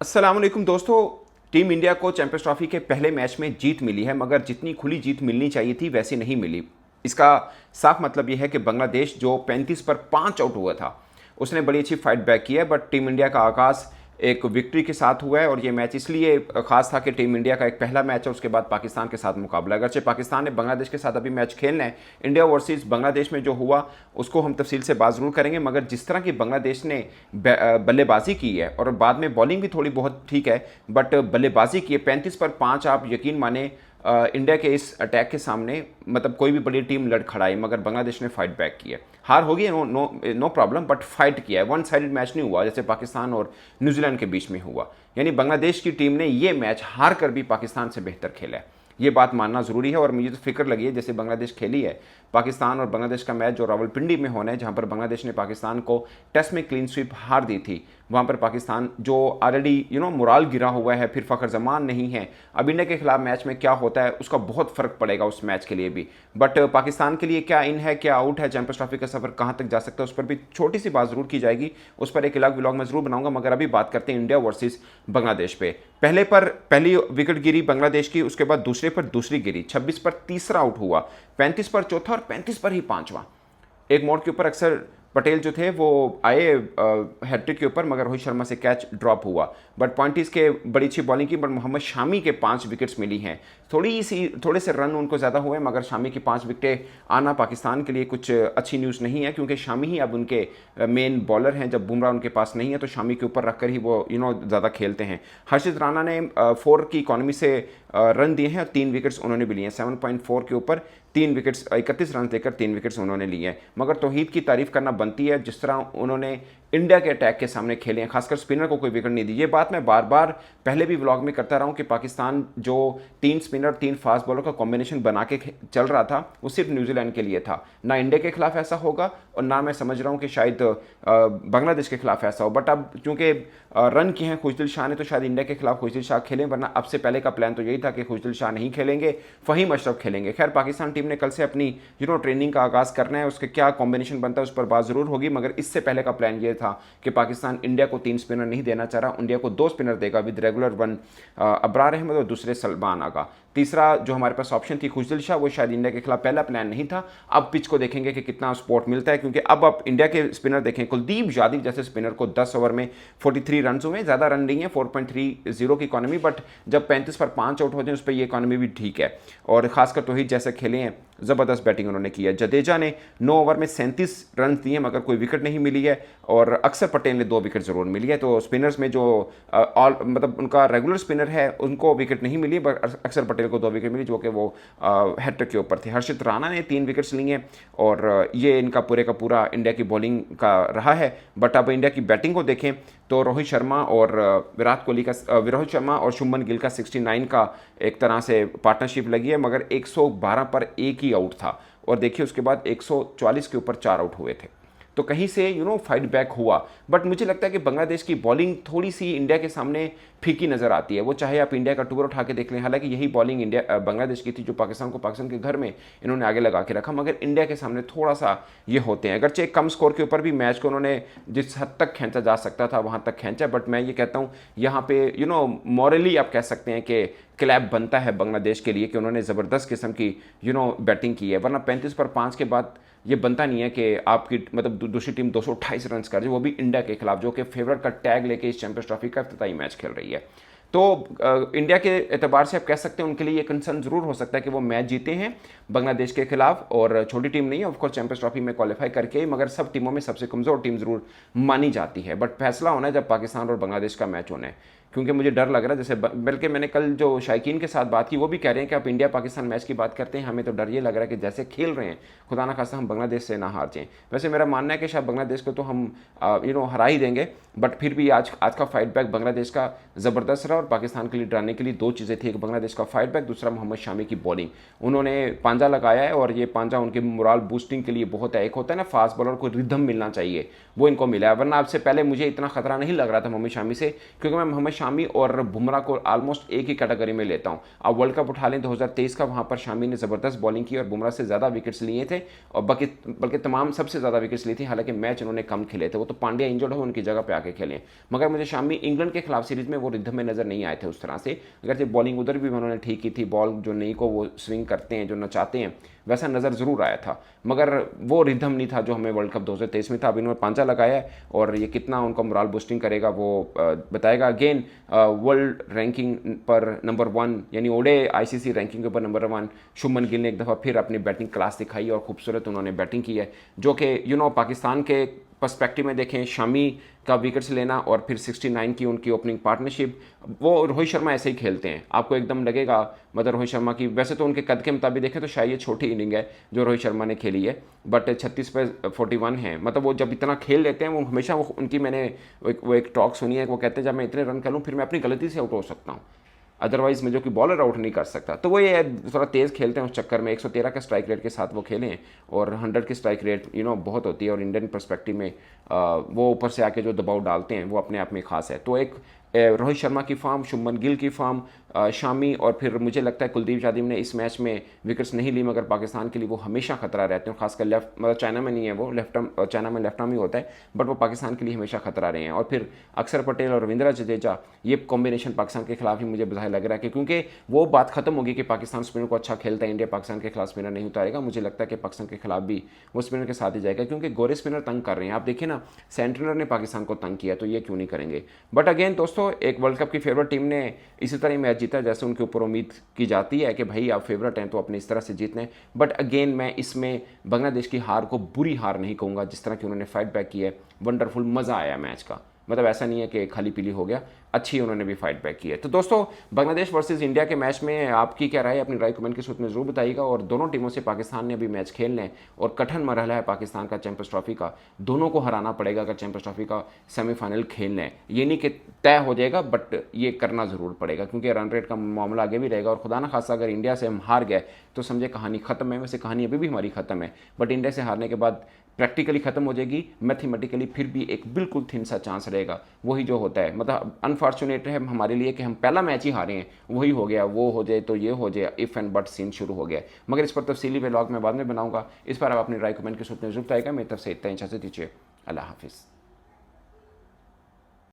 अस्सलाम वालेकुम दोस्तों। टीम इंडिया को चैंपियंस ट्रॉफी के पहले मैच में जीत मिली है, मगर जितनी खुली जीत मिलनी चाहिए थी वैसी नहीं मिली। इसका साफ मतलब यह है कि बांग्लादेश जो 35 पर 5 आउट हुआ था, उसने बड़ी अच्छी फाइट बैक की है। बट टीम इंडिया का आगाज़ एक विक्ट्री के साथ हुआ है, और ये मैच इसलिए खास था कि टीम इंडिया का एक पहला मैच है, उसके बाद पाकिस्तान के साथ मुकाबला। अगरचे पाकिस्तान ने बांग्लादेश के साथ अभी मैच खेलना है, इंडिया वर्सेस बांग्लादेश में जो हुआ उसको हम तफसील से बात जरूर करेंगे। मगर जिस तरह की बांग्लादेश ने बल्लेबाजी की है, और बाद में बॉलिंग भी थोड़ी बहुत ठीक है, बट बल्लेबाजी की है 35 पर 5, आप यकीन माने इंडिया के इस अटैक के सामने मतलब कोई भी बड़ी टीम लड़ खड़ा है, मगर बांग्लादेश ने फाइट बैक की है। हार होगी, no no no problem, but fight किया है। वन साइडेड मैच नहीं हुआ जैसे पाकिस्तान और न्यूजीलैंड के बीच में हुआ। यानी बांग्लादेश की टीम ने ये मैच हार कर भी पाकिस्तान से बेहतर खेला है, ये बात मानना ज़रूरी है। और मुझे तो फिक्र लगी है जैसे बांग्लादेश खेली है। पाकिस्तान और बांग्लादेश का मैच जो रावलपिंडी में होना है, जहां पर बांग्लादेश ने पाकिस्तान को टेस्ट में क्लीन स्वीप हार दी थी, वहां पर पाकिस्तान जो ऑलरेडी मोराल गिरा हुआ है, फिर फ़खर जमान नहीं है, अब इंडिया के खिलाफ मैच में क्या होता है उसका बहुत फ़र्क पड़ेगा उस मैच के लिए भी। बट पाकिस्तान के लिए क्या इन है क्या आउट है, चैंपियंस ट्रॉफी का सफ़र कहाँ तक जा सकता है, उस पर भी छोटी सी बात जरूर की जाएगी। उस पर एक अलग व्लॉग मैं जरूर बनाऊंगा। मगर अभी बात करते हैं इंडिया वर्सेस बांग्लादेश पे। पहले पर पहली विकेट गिरी बांग्लादेश की, उसके बाद दूसरे पर दूसरी गिरी, 26 पर तीसरा आउट हुआ, 35 पर चौथा और 35 पर ही पांचवा। एक मोड़ के ऊपर अक्सर पटेल जो थे वो आए हैट्रिक के ऊपर, मगर रोहित शर्मा से कैच ड्रॉप हुआ। बट पॉइंट इसके बड़ी अच्छी बॉलिंग की, बट मोहम्मद शामी के 5 विकेट्स मिली हैं। थोड़े से रन उनको ज़्यादा हुए, मगर शामी की 5 विकेटें आना पाकिस्तान के लिए कुछ अच्छी न्यूज़ नहीं है, क्योंकि शामी ही अब उनके मेन बॉलर हैं। जब बुमराह उनके पास नहीं है तो शामी के ऊपर रखकर ही वो ज़्यादा खेलते हैं। हर्षित राणा ने 4 की इकॉनमी से रन दिए हैं और 3 विकेट्स उन्होंने भी लिए हैं। 7.4 के ऊपर 3 विकेट्स, 31 रन देकर 3 विकेट्स उन्होंने लिए हैं। मगर तौहीद की तारीफ करना बनती है जिस तरह उन्होंने इंडिया के अटैक के सामने खेले हैं, खासकर स्पिनर को कोई विकेट नहीं दी। ये बात मैं बार बार पहले भी व्लॉग में करता रहा हूं कि पाकिस्तान जो 3 स्पिनर 3 फास्ट बॉलर का कॉम्बिनेशन बना के चल रहा था वो सिर्फ न्यूजीलैंड के लिए था। ना इंडिया के खिलाफ ऐसा होगा और ना मैं समझ रहा हूं कि शायद बांग्लादेश के खिलाफ ऐसा हो। बट अब चूंकि रन किए हैं खुशदिल शाह ने, तो शायद इंडिया के खिलाफ खुशदिल शाह खेलें, वरना अब से पहले का प्लान तो यही था कि खुशदिल शाह नहीं खेलेंगे, फहीम अशरफ खेलेंगे। खैर पाकिस्तान टीम ने कल से अपनी ट्रेनिंग का आगाज़ करना है, उसके क्या कॉम्बिनेशन बनता है उस पर बात ज़रूर होगी। मगर इससे पहले का प्लान ये था कि पाकिस्तान इंडिया को 3 स्पिनर नहीं देना चाह रहा, इंडिया को 2 स्पिनर देगा विद रेगुलर 1 अबरार अहमद और दूसरे सलमान आगा। तीसरा जो हमारे पास ऑप्शन थी खुशदिल शाह, वो शायद इंडिया के खिलाफ पहला प्लान नहीं था। अब पिच को देखेंगे कि कितना सपोर्ट मिलता है, क्योंकि अब आप इंडिया के स्पिनर देखें, कुलदीप यादव जैसे स्पिनर को 10 ओवर में 43 रन हुए, ज़्यादा रन नहीं है, 4.30 की इकॉनमी। बट जब 35 पर 5 आउट होते हैं उस पर ये इकॉनमी भी ठीक है। और खासकर तौहीद जैसे खेले हैं, ज़बरदस्त बैटिंग उन्होंने की है। जडेजा ने 9 ओवर में 37 रन दिए, मगर कोई विकेट नहीं मिली है। और अक्षर पटेल ने 2 विकेट जरूर मिली है। तो स्पिनर्स में जो मतलब उनका रेगुलर स्पिनर है उनको विकेट नहीं मिली, बट अक्षर पटेल को 2 विकेट मिली, जो कि वो हैट्रिक के ऊपर थे। हर्षित राणा ने 3 विकेट्स लिए, और ये इनका पूरे का पूरा इंडिया की बॉलिंग का रहा है। बट अब इंडिया की बैटिंग को देखें तो रोहित शर्मा और रोहित शर्मा और शुभमन गिल का 69 का एक तरह से पार्टनरशिप लगी है, मगर 112 पर एक ही आउट था। और देखिए उसके बाद 144 के ऊपर 4 आउट हुए थे। तो कहीं से फाइट बैक हुआ। बट मुझे लगता है कि बांग्लादेश की बॉलिंग थोड़ी सी इंडिया के सामने फीकी नज़र आती है। वो चाहे आप इंडिया का टूर उठा के देख लें, हालांकि यही बॉलिंग बांग्लादेश की थी जो पाकिस्तान के घर में इन्होंने आगे लगा के रखा, मगर इंडिया के सामने थोड़ा सा ये होते हैं। अगरचे कम स्कोर के ऊपर भी मैच को उन्होंने जिस हद तक खींचा जा सकता था वहाँ तक खींचा। बट मैं ये कहता हूँ यहाँ पे मॉरली आप कह सकते हैं कि क्लैप बनता है बांग्लादेश के लिए कि उन्होंने ज़बरदस्त किस्म की बैटिंग की है। वरना 35 पर 5 के बाद ये बनता नहीं है कि आपकी मतलब दूसरी टीम 228 रन कर जाए, वो भी इंडिया के खिलाफ, जो कि फेवरेट का टैग लेके इस चैंपियंस ट्रॉफी का इफ्तिताई मैच खेल रही है। तो इंडिया के एतबार से आप कह सकते हैं उनके लिए ये कंसर्न जरूर हो सकता है कि वो मैच जीते हैं बांग्लादेश के खिलाफ, और छोटी टीम नहीं है ऑफकोर्स, चैंपियंस ट्रॉफी में क्वालिफाई करके ही, मगर सब टीमों में सबसे कमज़ोर टीम जरूर मानी जाती है। बट फैसला होना है जब पाकिस्तान और बांग्लादेश का मैच होना है, क्योंकि मुझे डर लग रहा है, जैसे बल्कि मैंने कल जो शायकीन के साथ बात की वो भी कह रहे हैं कि आप इंडिया पाकिस्तान मैच की बात करते हैं, हमें तो डर ये लग रहा है कि जैसे खेल रहे हैं खुदा ना खास्ता हम बांग्लादेश से ना हार जाएं। वैसे मेरा मानना है कि शायद बांग्लादेश को तो हम हरा ही देंगे, बट फिर भी आज का फाइट बैक बांग्लादेश का ज़बरदस्त रहा। और पाकिस्तान के लिए डराने के लिए 2 चीज़ें थी, एक बांग्लादेश का फाइट बैक, दूसरा मोहम्मद शामी की बॉलिंग। उन्होंने पांजा लगाया है और ये पांजा उनके मोराल बूस्टिंग के लिए बहुत है। एक होता है ना फास्ट बॉलर को रिदम मिलना चाहिए, वो इनको मिला है। वरना आपसे पहले मुझे इतना खतरा नहीं लग रहा था मोहम्मद शामी से, क्योंकि मैं मोहम्मद शामी और बुमराह को ऑलमोस्ट एक ही कैटेगरी में लेता हूँ। आप वर्ल्ड कप उठा लें 2023 का, वहाँ पर शामी ने ज़बरदस्त बॉलिंग की और बुमराह से ज़्यादा विकेट्स लिए थे और बल्कि तमाम सबसे ज़्यादा विकेट्स ली थी। हालांकि मैच उन्होंने कम खेले थे, वो तो पांड्या इंजर्ड हो उनकी जगह पे आके खेले। मगर मुझे शामी इंग्लैंड के खिलाफ सीरीज में वो रिदम में नज़र नहीं आए थे उस तरह से। अगर बॉलिंग उधर भी उन्होंने ठीक की थी, बॉल जो नहीं को वो स्विंग करते हैं, जो नचाते हैं, वैसा नज़र ज़रूर आया था, मगर वो रिदम नहीं था जो हमें वर्ल्ड कप 2023 में था। अब इन्होंने पांचा लगाया है और ये कितना उनका मोराल बूस्टिंग करेगा वो बताएगा। अगेन वर्ल्ड रैंकिंग पर नंबर 1 यानी ओडे आईसीसी रैंकिंग के ऊपर नंबर 1 शुभमन गिल ने एक दफ़ा फिर अपनी बैटिंग क्लास दिखाई और खूबसूरत उन्होंने बैटिंग की है, जो कि पाकिस्तान के पर्सपेक्टिव में देखें, शामी का विकेट्स लेना और फिर 69 की उनकी ओपनिंग पार्टनरशिप, वो रोहित शर्मा ऐसे ही खेलते हैं। आपको एकदम लगेगा मतलब रोहित शर्मा की, वैसे तो उनके कद के मुताबिक देखें तो शायद ये छोटी इनिंग है जो रोहित शर्मा ने खेली है, बट 36 पे 41 है। मतलब वो जब इतना खेल लेते हैं, वो हमेशा उनकी मैंने वो एक टॉक सुनी है, वो कहते हैं जब मैं इतने रन कर लूँ फिर मैं अपनी गलती से आउट हो सकता हूँ, अदरवाइज मैं जो कि बॉलर आउट नहीं कर सकता। तो वो ये थोड़ा तेज़ खेलते हैं उस चक्कर में 113 के स्ट्राइक रेट के साथ वो खेलें और 100 की स्ट्राइक रेट बहुत होती है, और इंडियन पर्सपेक्टिव में वो ऊपर से आके जो दबाव डालते हैं वो अपने आप में खास है। तो एक रोहित शर्मा की फॉर्म, शुभमन गिल की फॉर्म, शामी और फिर मुझे लगता है कुलदीप यादव ने इस मैच में विकेट्स नहीं ली, मगर पाकिस्तान के लिए वो हमेशा खतरा रहते हैं, खासकर लेफ्ट, मतलब चाइना में नहीं है वो, लेफ्ट आर्म, चाइना में लेफ्ट आर्म ही होता है, बट वो पाकिस्तान के लिए हमेशा खतरा रहे हैं। और फिर अक्षर पटेल और रविंद्र जडेजा, ये कॉम्बिनेशन पाकिस्तान के खिलाफ ही मुझे बाहर लग रहा है कि क्योंकि वो बात खत्म होगी कि पाकिस्तान स्पिनर को अच्छा खेलता है, इंडिया पाकिस्तान के खिलाफ स्पिनर नहीं उतारेगा। मुझे लगता है कि पाकिस्तान के खिलाफ भी वो स्पिनर के साथ ही जाएगा, क्योंकि गोरे स्पिनर तंग कर रहे हैं। आप देखिए ना, सेंटनर ने पाकिस्तान को तंग किया, तो ये क्यों नहीं करेंगे। बट अगेन दोस्तों, एक वर्ल्ड कप की फेवरेट टीम ने इसी तरह मैच जीता जैसे उनके ऊपर उम्मीद की जाती है कि भाई आप फेवरेट हैं तो अपने इस तरह से जीतने। बट अगेन मैं इसमें बांग्लादेश की हार को बुरी हार नहीं कहूँगा, जिस तरह की उन्होंने फाइट बैक की है, वंडरफुल, मज़ा आया मैच का। मतलब ऐसा नहीं है कि खाली पीली हो गया, अच्छी उन्होंने भी फाइट बैक की है। तो दोस्तों, बांग्लादेश वर्सेस इंडिया के मैच में आपकी क्या राय है, अपनी राय कमेंट के सूत्र में जरूर बताइएगा। और दोनों टीमों से पाकिस्तान ने अभी मैच खेलने हैं और कठिन मरहला है पाकिस्तान का चैंपियंस ट्रॉफी का, दोनों को हराना पड़ेगा अगर चैंपियंस ट्रॉफी का सेमीफाइनल खेलना है। ये नहीं कि तय हो जाएगा, बट ये करना जरूर पड़ेगा, क्योंकि रन रेट का मामला आगे भी रहेगा। और खुदा ना खासा अगर इंडिया से हम हार गए तो समझे कहानी खत्म है। वैसे कहानी अभी भी हमारी खत्म है, बट इंडिया से हारने के बाद प्रैक्टिकली खत्म हो जाएगी, मैथमेटिकली फिर भी एक बिल्कुल थिन सा चांस रहेगा। वही जो होता है, मतलब अनफॉर्चुनेट है हमारे लिए कि हम पहला मैच ही हारे हैं, वही हो गया, वो हो जाए तो ये हो जाए, इफ एंड बट सीन शुरू हो गया। मगर इस पर तफसीली व्लॉग मैं बाद में बनाऊंगा, इस पर आप अपनी राय कमेंट के सूत्र में जरूर आएगा। मेरी तरफ से इतना, इजाजत दीजिए, अल्लाह हाफिज़।